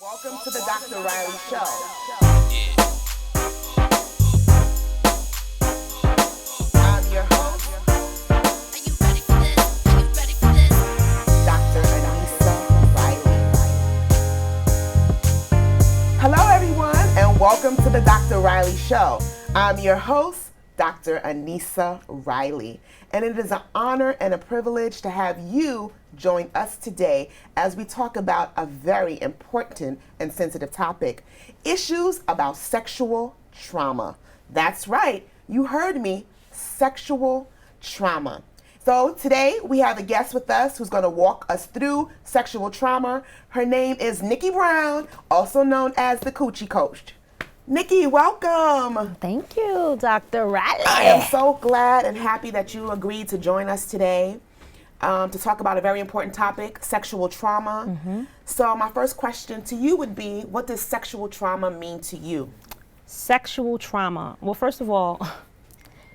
Welcome to the Dr. Reilly Show. I'm your host, Dr. Anissa Reilly. Hello, everyone, and welcome to the Dr. Reilly Show. I'm your host, Dr. Anissa Reilly, and it is an honor and a privilege to have you join us today as we talk about a very important and sensitive topic, issues about sexual trauma. That's right, you heard me, sexual trauma. So today we have a guest with us who's going to walk us through sexual trauma. Her name is Nikki Brown, also known as the Coochie Coach. Nikki, welcome. Thank you, Dr. Reilly. I am so glad and happy that you agreed to join us today to talk about a very important topic, sexual trauma. Mm-hmm. So my first question to you would be, what does sexual trauma mean to you? Sexual trauma. Well, first of all,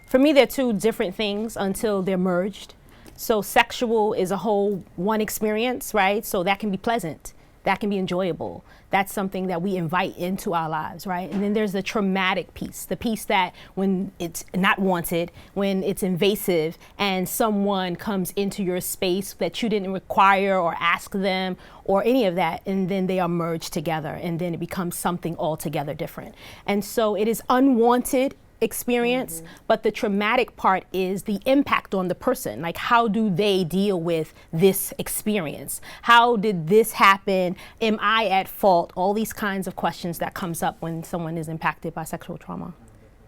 for me, they're two different things until they're merged. So sexual is a whole one experience, right? So that can be pleasant. That can be enjoyable. That's something that we invite into our lives, right? And then there's the traumatic piece, the piece that when it's not wanted, when it's invasive and someone comes into your space that you didn't require or ask them or any of that, and then they are merged together and then it becomes something altogether different. And so it is unwanted experience, but the traumatic part is the impact on the person. Like, how do they deal with this experience? How did this happen? Am I at fault? All these kinds of questions that comes up when someone is impacted by sexual trauma.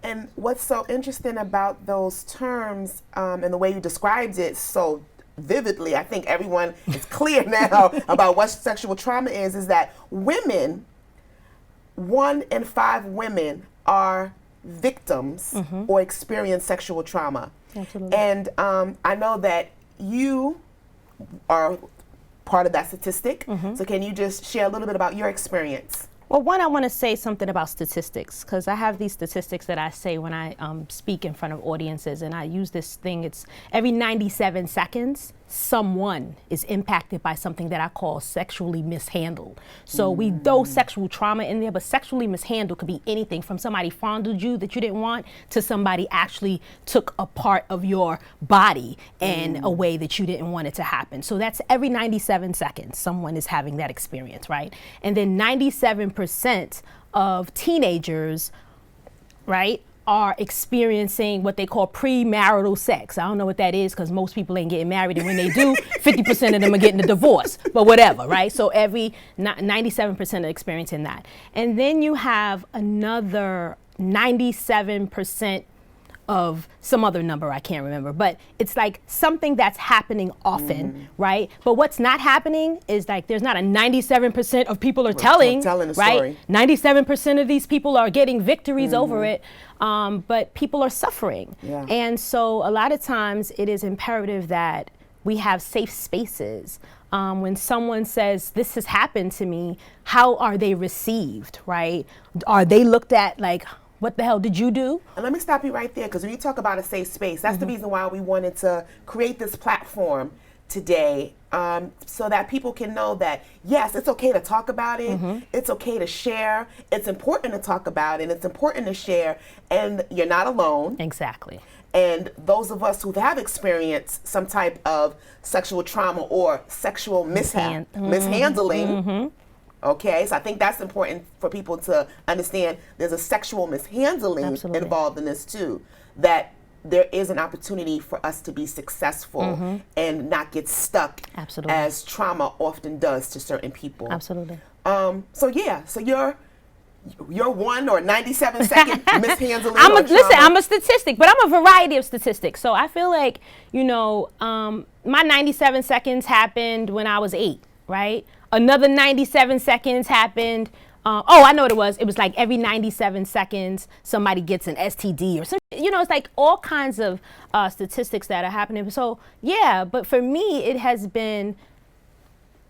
And what's so interesting about those terms and the way you described it so vividly, I think everyone is clear now about what sexual trauma is that women, 1 in 5 women are victims or experience sexual trauma. Absolutely. And I know that you are part of that statistic. So can you just share a little bit about your experience? Well, one, I want to say something about statistics, because I have these statistics that I say when I speak in front of audiences, and I use this thing. It's every 97 seconds, someone is impacted by something that I call sexually mishandled. So we throw sexual trauma in there, but sexually mishandled could be anything from somebody fondled you that you didn't want to somebody actually took a part of your body in a way that you didn't want it to happen. So that's every 97 seconds, someone is having that experience, right? And then 97% of teenagers, right, are experiencing what they call premarital sex. I don't know what that is because most people ain't getting married, and when they do, 50% of them are getting a divorce, but whatever, right? So every 97% are experiencing that. And then you have another 97% of some other number I can't remember, but it's like something that's happening often, right? But what's not happening is like there's not a 97% of people are telling the right? story. 97% of these people are getting victories over it, but people are suffering. Yeah. And so a lot of times it is imperative that we have safe spaces. When someone says, this has happened to me, how are they received, right? Are they looked at like, what the hell did you do? And let me stop you right there, because when you talk about a safe space, that's the reason why we wanted to create this platform today, so that people can know that, yes, it's okay to talk about it, it's okay to share, it's important to talk about it, it's important to share, and you're not alone. Exactly. And those of us who have experienced some type of sexual trauma or sexual mishandling, okay, so I think that's important for people to understand. There's a sexual mishandling involved in this too, that there is an opportunity for us to be successful and not get stuck as trauma often does to certain people. Absolutely. So you're 1 or 97-second mishandling. I'm a statistic, but I'm a variety of statistics. So I feel like, my 97 seconds happened when I was 8, right? Another 97 seconds happened. I know what it was. It was like every 97 seconds, somebody gets an STD or something. It's like all kinds of statistics that are happening. So, yeah, but for me, it has been,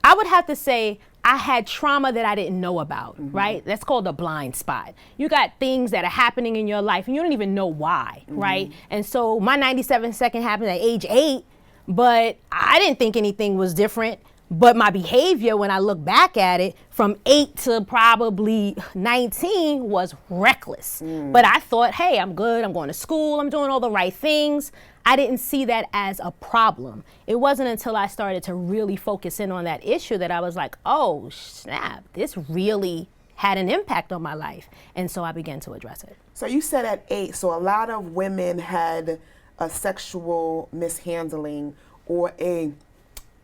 I would have to say, I had trauma that I didn't know about, right? That's called a blind spot. You got things that are happening in your life and you don't even know why, right? And so my 97 second happened at age 8, but I didn't think anything was different But my behavior, when I look back at it, from 8 to probably 19 was reckless. But I thought, hey, I'm good. I'm going to school. I'm doing all the right things. I didn't see that as a problem. It wasn't until I started to really focus in on that issue that I was like, oh, snap, this really had an impact on my life. And so I began to address it. So you said at 8, so a lot of women had a sexual mishandling or a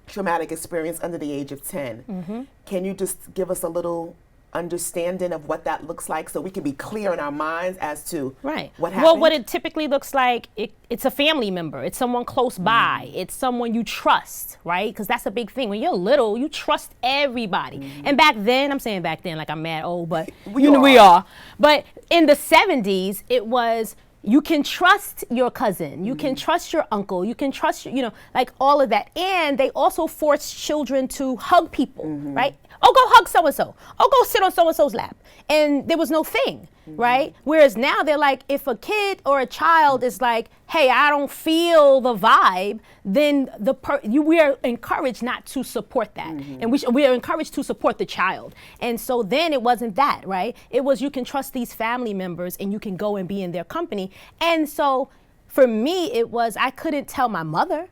traumatic experience under the age of 10. Can you just give us a little understanding of what that looks like so we can be clear in our minds as to what happened? Well, what it typically looks like, it's a family member. It's someone close by. It's someone you trust, right? Because that's a big thing. When you're little, you trust everybody. And back then, I'm saying back then like I'm mad old, but we are. But in the 70s, it was, you can trust your cousin, you can trust your uncle, you can trust, like all of that. And they also force children to hug people, right? Oh, go hug so-and-so. Oh, go sit on so-and-so's lap. And there was no thing, right? Whereas now they're like, if a kid or a child is like, hey, I don't feel the vibe, then we are encouraged not to support that. And we are encouraged to support the child. And so then it wasn't that, right? It was, you can trust these family members and you can go and be in their company. And so for me, it was, I couldn't tell my mother.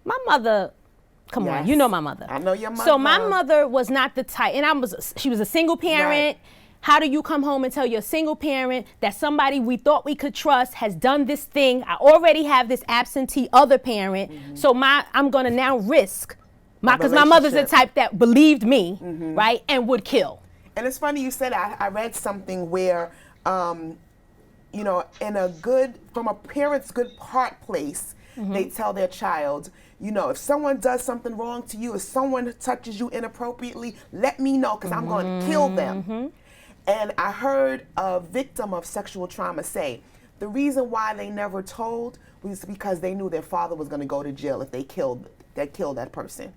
My mother, come on, you know my mother. I know your mother. So my mother was not the type, and she was a single parent. Right. How do you come home and tell your single parent that somebody we thought we could trust has done this thing? I already have this absentee other parent, so I'm gonna now risk, because my mother's the type that believed me, right, and would kill. And it's funny you said, I read something where, from a parent's good heart place, they tell their child, if someone does something wrong to you, if someone touches you inappropriately, let me know because I'm going to kill them. And I heard a victim of sexual trauma say the reason why they never told was because they knew their father was going to go to jail if they killed that person.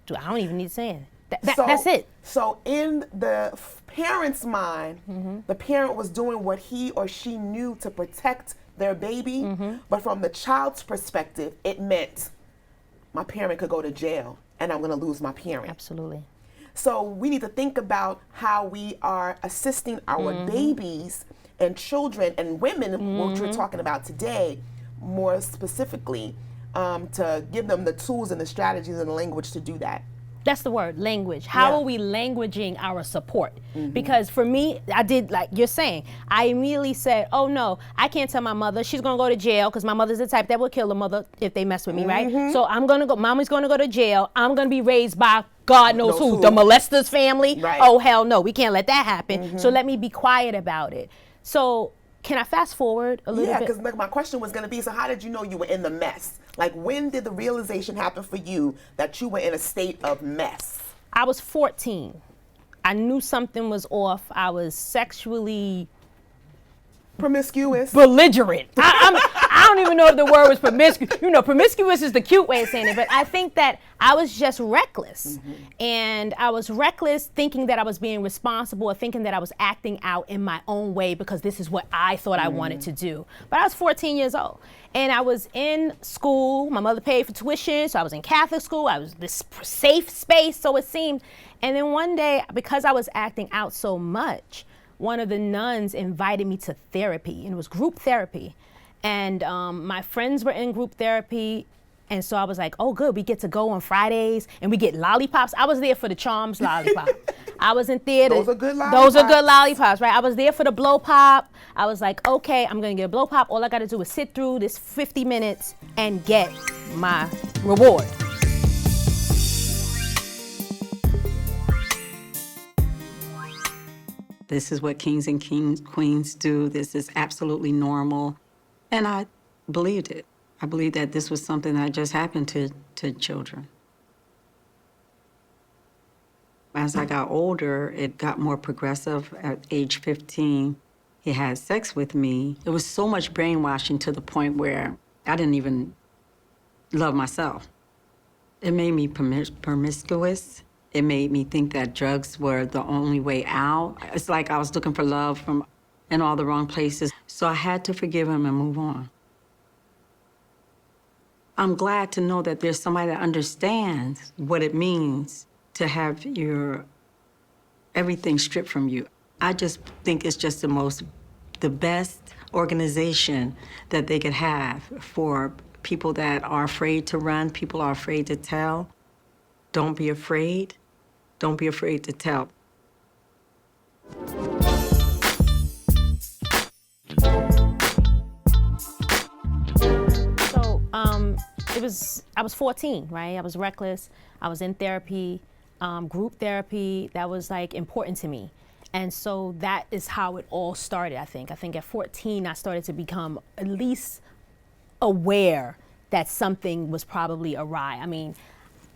Dude, I don't even need to say it. That's it. So in the parent's mind, the parent was doing what he or she knew to protect their baby, but from the child's perspective, it meant my parent could go to jail and I'm going to lose my parent. Absolutely. So we need to think about how we are assisting our babies and children and women, which we're talking about today, more specifically, to give them the tools and the strategies and the language to do that. That's the word, language. How are we languaging our support? Because for me, I did like you're saying. I immediately said, oh no, I can't tell my mother. She's gonna go to jail because my mother's the type that will kill a mother if they mess with me, right? So I'm gonna go, Mommy's gonna go to jail. I'm gonna be raised by God knows who, the molester's family. Right. Oh hell no, we can't let that happen. So let me be quiet about it. So can I fast forward a little bit? Yeah, because my question was gonna be, so how did you know you were in the mess? Like, when did the realization happen for you that you were in a state of mess? I was 14. I knew something was off. I was sexually promiscuous. Belligerent. I don't even know if the word was promiscuous. Promiscuous is the cute way of saying it, but I think that I was just reckless. And I was reckless thinking that I was being responsible or thinking that I was acting out in my own way because this is what I thought I wanted to do. But I was 14 years old. And I was in school. My mother paid for tuition, so I was in Catholic school. I was this safe space, so it seemed. And then one day, because I was acting out so much, one of the nuns invited me to therapy, and it was group therapy. And my friends were in group therapy, and so I was like, oh good, we get to go on Fridays, and we get lollipops. I was there for the Charms lollipop. I wasn't there to... Those are good lollipops. Those are good lollipops, right? I was there for the blow pop. I was like, okay, I'm gonna get a blow pop. All I gotta do is sit through this 50 minutes and get my reward. This is what kings and queens do. This is absolutely normal. And I believed it. I believed that this was something that just happened to children. As I got older, it got more progressive. At age 15, he had sex with me. It was so much brainwashing to the point where I didn't even love myself. It made me promiscuous. It made me think that drugs were the only way out. It's like I was looking for love in all the wrong places. So I had to forgive him and move on. I'm glad to know that there's somebody that understands what it means to have your everything stripped from you. I just think it's just the best organization that they could have for people that are afraid to run, people are afraid to tell. Don't be afraid. Don't be afraid to tell. So I was 14, right? I was reckless. I was in therapy, group therapy. That was like important to me. And so that is how it all started, I think. I think at 14, I started to become at least aware that something was probably awry. I mean,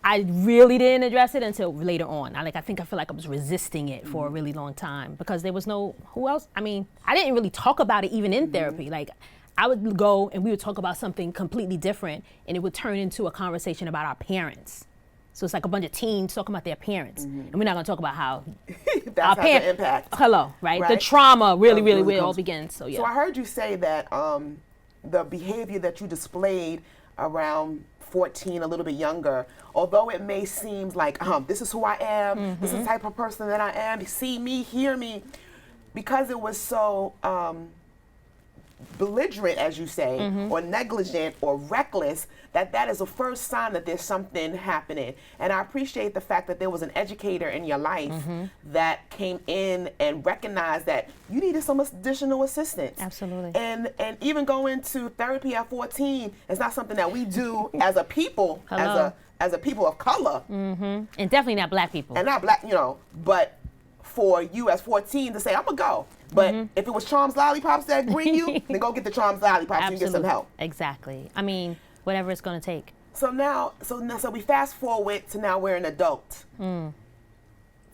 I really didn't address it until later on. I feel like I was resisting it for a really long time because there was who else? I mean, I didn't really talk about it even in therapy. Like, I would go and we would talk about something completely different and it would turn into a conversation about our parents. So it's like a bunch of teens talking about their parents. And we're not gonna talk about how that's how the impact. Hello, right? The trauma really where it all begins, so yeah. So I heard you say that the behavior that you displayed around 14, a little bit younger, although it may seem like, this is who I am, this is the type of person that I am, see me, hear me, because it was so belligerent, as you say, or negligent or reckless, that is the first sign that there's something happening. And I appreciate the fact that there was an educator in your life that came in and recognized that you needed some additional assistance. Absolutely. And even going to therapy at 14 is not something that we do as a people, as a people of color. And definitely not black people. And not black, but for you as 14 to say, I'm gonna go. But if it was Charms Lollipops that bring you, then go get the Charms Lollipops and get some help. Exactly. I mean, whatever it's gonna take. So we fast forward to now we're an adult.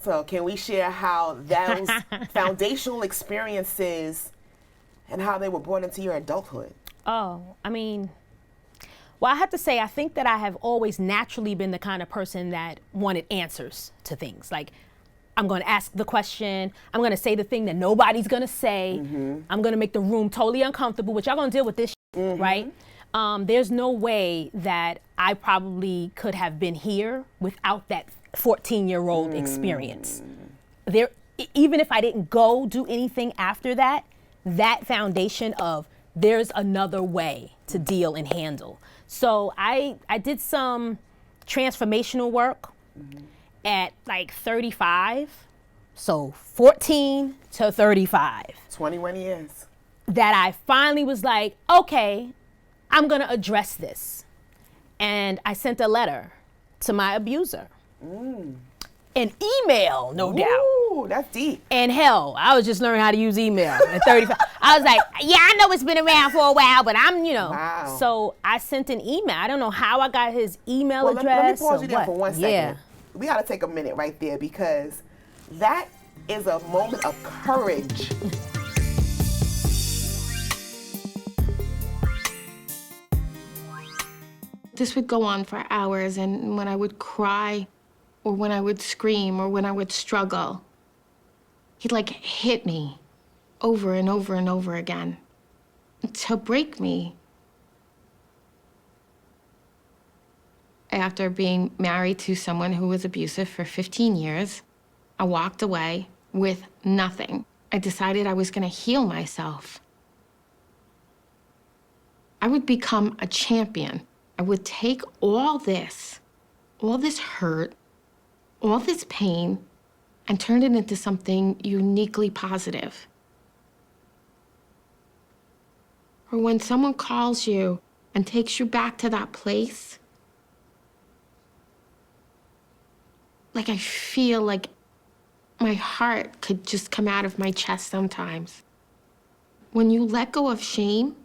So can we share how those foundational experiences and how they were brought into your adulthood? Oh, I mean, well, I have to say, I think that I have always naturally been the kind of person that wanted answers to things. Like, I'm going to ask the question. I'm going to say the thing that nobody's going to say. I'm going to make the room totally uncomfortable, which y'all going to deal with this shit, right? There's no way that I probably could have been here without that 14-year-old experience. Even if I didn't go do anything after that, that foundation of there's another way to deal and handle. So I did some transformational work at like 35, so 14 to 35. 21 years. That I finally was like, okay, I'm gonna address this. And I sent a letter to my abuser. An email, no doubt. Ooh, that's deep. And hell, I was just learning how to use email at 35. I was like, yeah, I know it's been around for a while, but Wow. So I sent an email. I don't know how I got his email address. Let me pause you there for 1 second. Yeah. We got to take a minute right there because that is a moment of courage. This would go on for hours, and when I would cry or when I would scream or when I would struggle, he'd like hit me over and over and over again to break me. After being married to someone who was abusive for 15 years, I walked away with nothing. I decided I was gonna heal myself. I would become a champion. I would take all this hurt, all this pain, and turn it into something uniquely positive. Or when someone calls you and takes you back to that place, like I feel like my heart could just come out of my chest sometimes. When you let go of shame,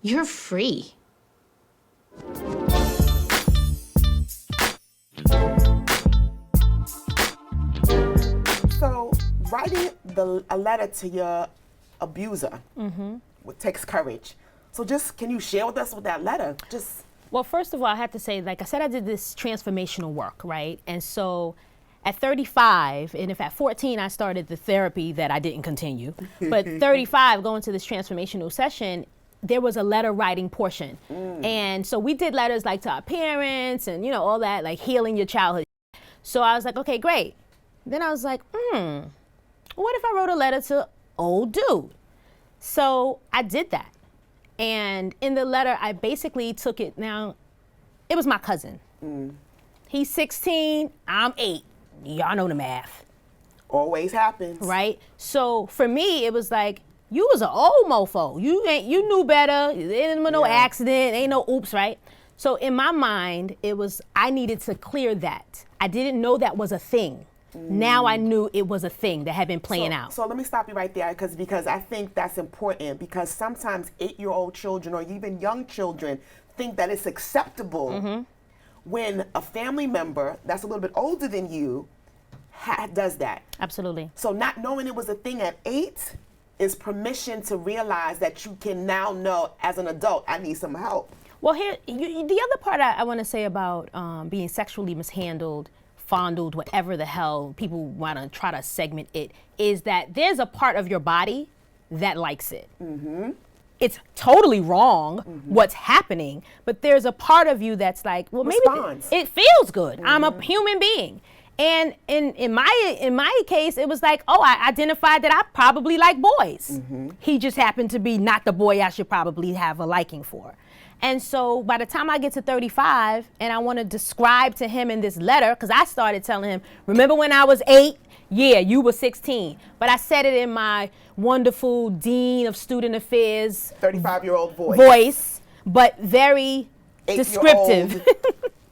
you're free. So writing a letter to your abuser takes courage. So can you share with us with that letter? Well, first of all, I have to say, like I said, I did this transformational work, right? And so at 35, and if at 14 I started the therapy that I didn't continue, but 35 going to this transformational session, there was a letter writing portion. And so we did letters like to our parents and all that, like healing your childhood. So I was like, okay, great. Then I was like, what if I wrote a letter to old dude? So I did that. And in the letter, I basically took it. Now, it was my cousin. He's 16, I'm 8. Y'all know the math. Always happens. Right? So for me, it was like, you was an old mofo. You knew better. There ain't no accident, ain't no oops, right? So in my mind, it was, I needed to clear that. I didn't know that was a thing. Now I knew it was a thing that had been playing out. So let me stop you right there because I think that's important, because sometimes 8-year-old children or even young children think that it's acceptable when a family member that's a little bit older than you does that. Absolutely. So not knowing it was a thing at 8 is permission to realize that you can now know as an adult, I need some help. Well, the other part I want to say about being sexually mishandled, fondled, whatever the hell people want to try to segment it, is that there's a part of your body that likes it. It's totally wrong what's happening, but there's a part of you that's like, well, maybe it feels good. I'm a human being. And in my case, it was like, oh, I identified that I probably like boys. He just happened to be not the boy I should probably have a liking for. And so by the time I get to 35 and I want to describe to him in this letter, because I started telling him, remember when I was 8? Yeah, you were 16. But I said it in my wonderful Dean of Student Affairs 35-year-old voice, but very descriptive.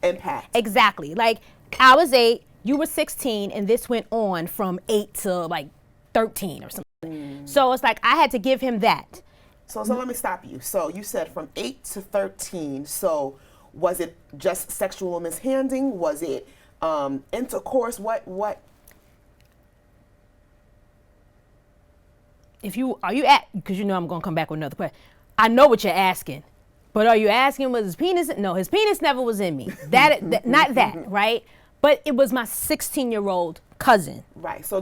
Impact. Exactly. Like, I was 8, you were 16, and this went on from 8 to like 13 or something. So it's like I had to give him that. So let me stop you. So you said from 8 to 13. So was it just sexual mishandling? Was it intercourse? What? Because you know I'm gonna come back with another question. I know what you're asking, but are you asking was his penis? No, his penis never was in me. Not that, right? But it was my 16-year-old cousin. Right. So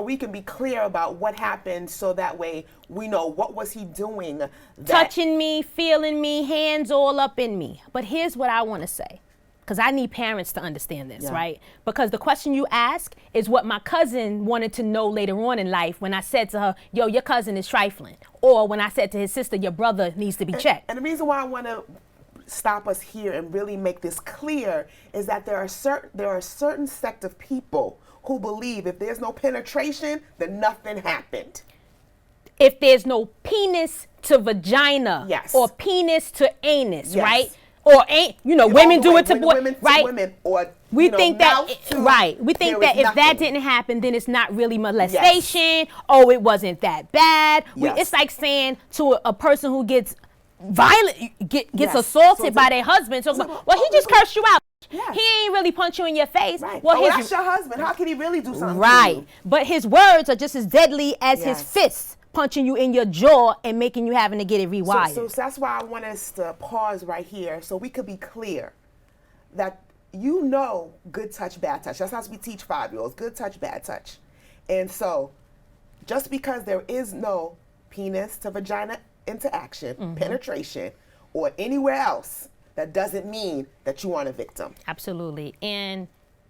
we can be clear about what happened, so that way we know what was he doing. Touching me, feeling me, hands all up in me. But here's what I want to say, because I need parents to understand this, right? Because the question you ask is what my cousin wanted to know later on in life when I said to her, yo, your cousin is trifling. Or when I said to his sister, your brother needs to be checked. And the reason why I want to stop us here and really make this clear is that there are a certain sect of people who believe if there's no penetration, then nothing happened. If there's no penis to vagina, or penis to anus, right? Or women do it to boys, right? We think that if that didn't happen, then it's not really molestation. Oh, it wasn't that bad. It's like saying to a person who gets gets assaulted by their husband. So, well, he just cursed you out. He ain't really punch you in your face. Right. Well, that's your husband. How can he really do something to you? But his words are just as deadly as his fists punching you in your jaw and making you having to get it rewired. So that's why I want us to pause right here so we could be clear that good touch, bad touch. That's how we teach 5-year-olds, good touch, bad touch. And so just because there is no penis to vagina interaction, penetration, or anywhere else, that doesn't mean that you aren't a victim. Absolutely. And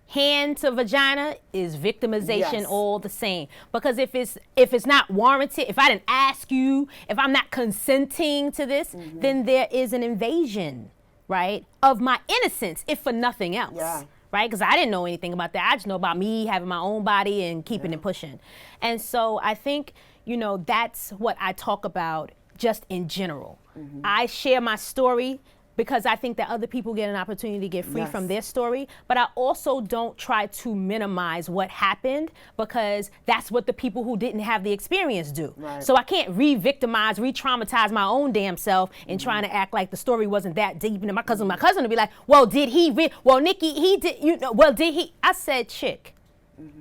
hand to vagina is victimization all the same. Because if it's not warranted, if I didn't ask you, if I'm not consenting to this, then there is an invasion, right, of my innocence, if for nothing else. Right? Because I didn't know anything about that. I just know about me having my own body and keeping it pushing. And so I think, that's what I talk about just in general. I share my story because I think that other people get an opportunity to get free from their story, but I also don't try to minimize what happened, because that's what the people who didn't have the experience do. So I can't re-victimize, re-traumatize my own damn self and trying to act like the story wasn't that deep. And my cousin would be like, well, did he, well, Nikki, he did, well, did he? I said, chick,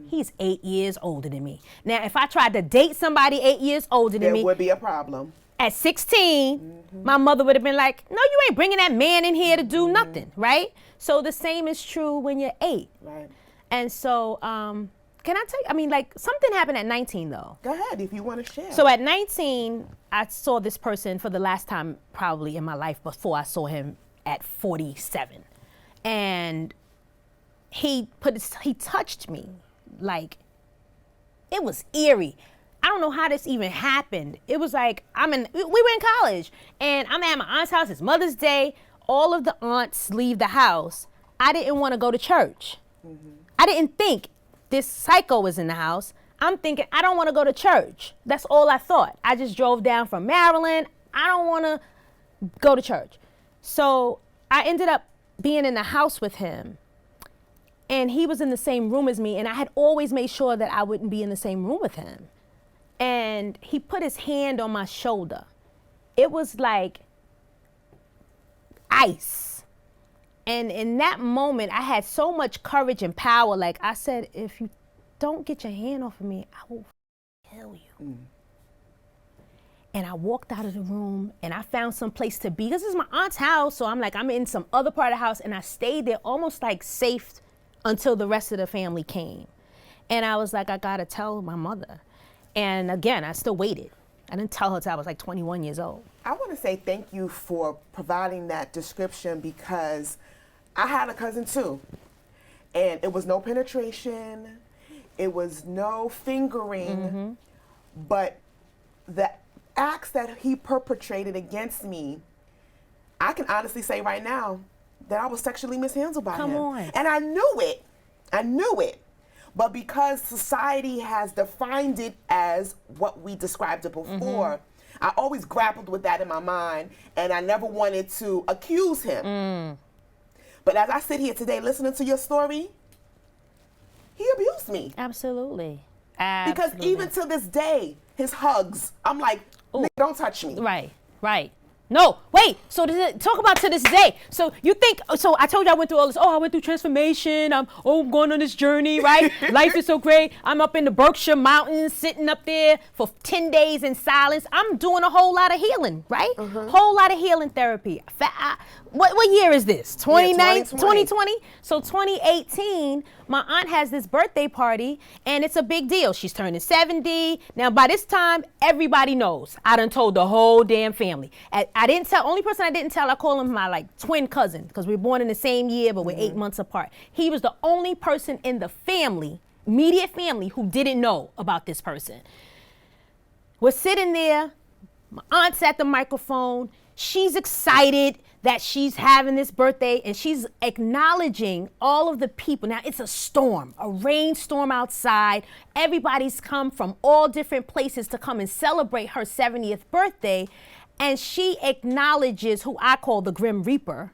he's 8 years older than me. Now, if I tried to date somebody 8 years older than me, there would be a problem. At 16, my mother would have been like, no, you ain't bringing that man in here to do nothing, right? So the same is true when you're 8. Right. And so, can I tell you, something happened at 19, though. Go ahead, if you want to share. So at 19, I saw this person for the last time probably in my life before I saw him at 47. And he touched me. Like, it was eerie. I don't know how this even happened. It was like, we were in college, and I'm at my aunt's house. It's Mother's Day. All of the aunts leave the house. I didn't want to go to church. I didn't think this psycho was in the house. I'm thinking, I don't want to go to church. That's all I thought. I just drove down from Maryland. I don't want to go to church. So I ended up being in the house with him, and he was in the same room as me, and I had always made sure that I wouldn't be in the same room with him. And he put his hand on my shoulder. It was like ice. And in that moment, I had so much courage and power. Like I said, if you don't get your hand off of me, I will kill you. And I walked out of the room, and I found some place to be. This is my aunt's house, so I'm in some other part of the house, and I stayed there almost like safe until the rest of the family came. And I was like, I gotta tell my mother. And again, I still waited. I didn't tell her till I was like 21 years old. I want to say thank you for providing that description, because I had a cousin too. And it was no penetration, it was no fingering, but the acts that he perpetrated against me, I can honestly say right now that I was sexually mishandled by him. Come on. And I knew it. But because society has defined it as what we described it before, I always grappled with that in my mind, and I never wanted to accuse him. But as I sit here today listening to your story, he abused me. Absolutely. Because even to this day, his hugs, I'm like, "Nigga, don't touch me." Right. No, wait. So talk about to this day. So you think, so I told you I went through all this. Oh, I went through transformation. I'm going on this journey, right? Life is so great. I'm up in the Berkshire Mountains, sitting up there for 10 days in silence. I'm doing a whole lot of healing, right? Whole lot of healing therapy. What year is this? 2020? So 2018, my aunt has this birthday party, and it's a big deal. She's turning 70. Now, by this time, everybody knows. I done told the whole damn family. I didn't tell, only person I didn't tell, I call him my twin cousin, because we were born in the same year, but we're 8 months apart. He was the only person in the family, immediate family, who didn't know about this person. We're sitting there, my aunt's at the microphone, she's excited that she's having this birthday, and she's acknowledging all of the people. Now, it's a storm, a rainstorm outside. Everybody's come from all different places to come and celebrate her 70th birthday. And she acknowledges who I call the Grim Reaper,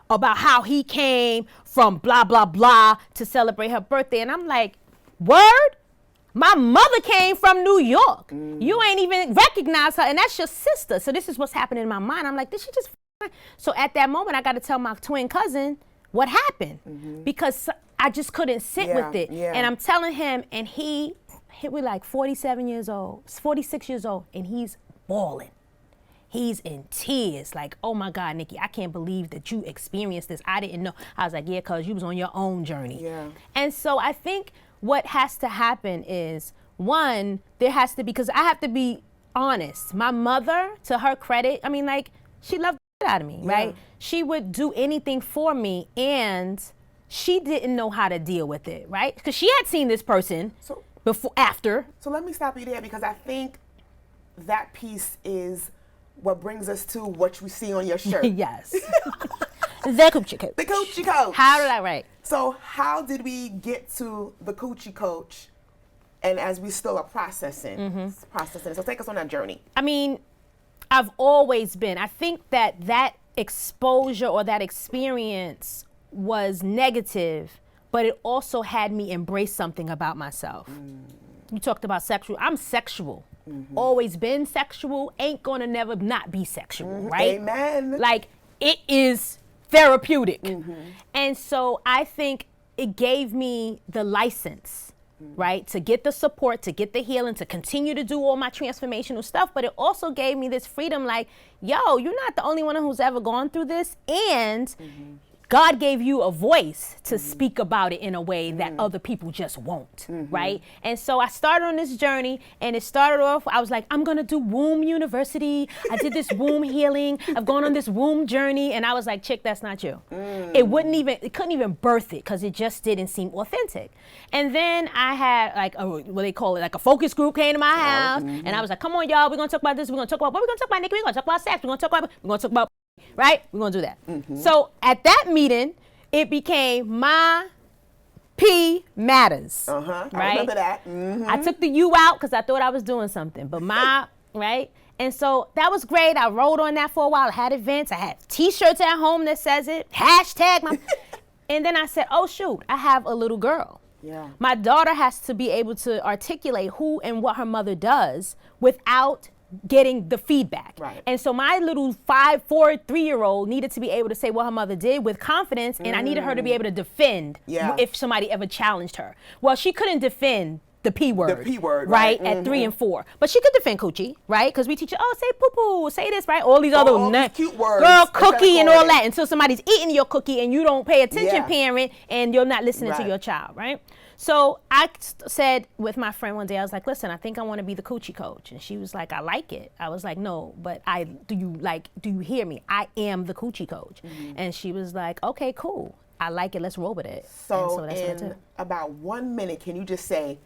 about how he came from blah, blah, blah to celebrate her birthday. And I'm like, word? My mother came from New York. You ain't even recognize her, and that's your sister. So this is what's happening in my mind. I'm like, did she just? So at that moment, I got to tell my twin cousin what happened, because I just couldn't sit with it. And I'm telling him, and he was like 47 years old, 46 years old, and he's bawling. He's in tears, like, oh my God, Nikki, I can't believe that you experienced this. I didn't know. I was like, yeah, cause you was on your own journey. And so I think what has to happen is, one, there has to be, because I have to be honest. My mother, to her credit, I mean, like, she loved the shit out of me, right? She would do anything for me, and she didn't know how to deal with it, right? Because she had seen this person after. So let me stop you there, because I think that piece is what brings us to what we see on your shirt. Yes. The Coochie Coach. The Coochie Coach. How did I write? So how did we get to the Coochie Coach, and as we still are processing? So take us on that journey. I mean, I've always been. I think that exposure or that experience was negative, but it also had me embrace something about myself. You talked about sexual. I'm sexual. Always been sexual. Ain't gonna never not be sexual, right? Amen. Like, it is therapeutic. And so I think it gave me the license, right, to get the support, to get the healing, to continue to do all my transformational stuff. But it also gave me this freedom, like, yo, you're not the only one who's ever gone through this, and God gave you a voice to speak about it in a way that other people just won't, right? And so I started on this journey, and it started off, I was like, I'm gonna do womb university. I did this womb healing. I've gone on this womb journey, and I was like, chick, that's not you. It couldn't even birth it because it just didn't seem authentic. And then I had like what they call it, like a focus group came to my house, and I was like, come on, y'all, we're gonna talk about this. We're gonna talk about what we're gonna talk about, Nikki. We're gonna talk about sex. We're gonna talk about right? We're gonna do that. So at that meeting, it became My P Matters. Right? I remember that. I took the U out because I thought I was doing something, but right? And so that was great. I rode on that for a while. I had events. I had T-shirts at home that says it. #. And then I said, oh shoot, I have a little girl. Yeah. My daughter has to be able to articulate who and what her mother does without getting the feedback. Right. And so my little 5, 4, 3-year-old needed to be able to say what her mother did with confidence, and I needed her to be able to defend if somebody ever challenged her. Well, she couldn't defend the P word. The P word, right? At 3 and 4. But she could defend Coochie, right? Because we teach her, say poo-poo, say this, right? All these other these cute words. Girl, cookie and all that. Until somebody's eating your cookie and you don't pay attention, parent, and you're not listening to your child, right? So I said with my friend one day, I was like, listen, I think I want to be the Coochie coach. And she was like, I like it. I was like, no, but do you hear me? I am the Coochie coach. And she was like, okay, cool. I like it. Let's roll with it. So that's in about 1 minute, can you just say,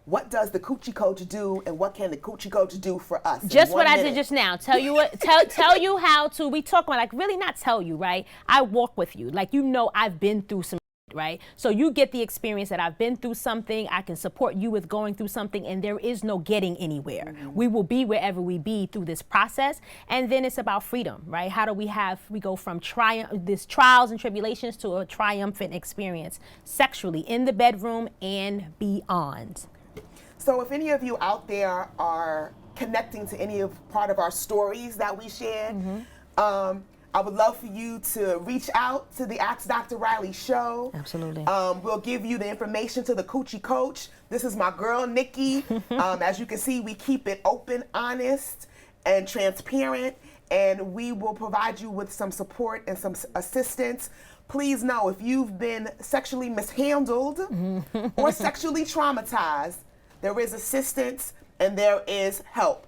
what does the Coochie coach do, and what can the Coochie coach do for us? Just what I did just now. Tell you what. Tell you how to. We talk about, like, really not tell you, right? I walk with you, like, I've been through some. Right? So you get the experience that I've been through something. I can support you with going through something, and there is no getting anywhere. We will be wherever we be through this process. And then it's about freedom, right? How do we go from this trials and tribulations to a triumphant experience sexually in the bedroom and beyond. So if any of you out there are connecting to any part of our stories that we shared, I would love for you to reach out to the Ask Dr. Reilly show. Absolutely. We'll give you the information to the Coochie coach. This is my girl, Nikki. As you can see, we keep it open, honest, and transparent, and we will provide you with some support and some assistance. Please know, if you've been sexually mishandled or sexually traumatized, there is assistance and there is help.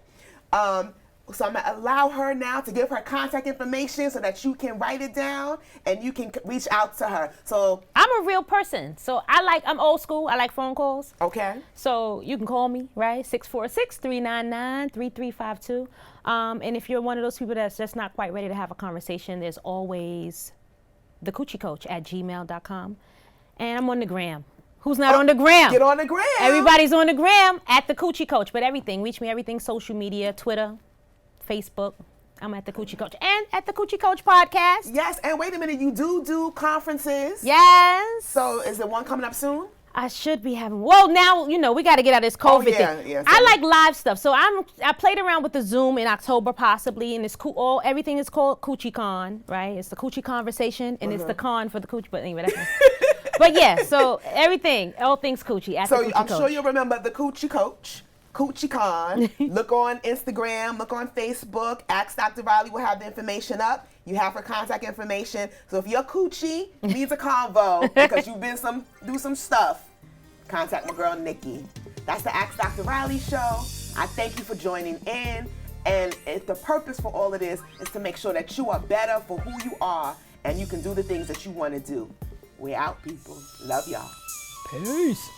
So I'm gonna allow her now to give her contact information so that you can write it down and you can reach out to her. So I'm a real person. So I'm old school. I like phone calls. Okay. So you can call me, right? 646-399-3352. And if you're one of those people that's just not quite ready to have a conversation, there's always thecoochiecoach@gmail.com. And I'm on the gram. Who's not on the gram? Get on the gram. Everybody's on the gram at the Coochie Coach. But everything, reach me, everything, social media, Twitter, Facebook. I'm at the Coochie Coach and at the Coochie Coach podcast. Yes, and wait a minute, you do conferences. Yes. So is there one coming up soon? I should be having. Well, now we got to get out of this COVID thing. Yeah, I like live stuff, so I played around with the Zoom in October possibly, and it's cool. Everything is called Coochie Con, right? It's the Coochie conversation, and it's the con for the Coochie. But anyway, that's but yeah, so everything, all things Coochie. At the Coochie I'm Coach. sure you'll remember the Coochie Coach. Coochie Con. Look on Instagram, look on Facebook. Ask Dr. Reilly will have the information up. You have her contact information. So if your coochie needs a convo because you've been do some stuff, contact my girl Nikki. That's the Ask Dr. Reilly show. I thank you for joining in. And the purpose for all of this is to make sure that you are better for who you are and you can do the things that you want to do. We're out, people. Love y'all. Peace.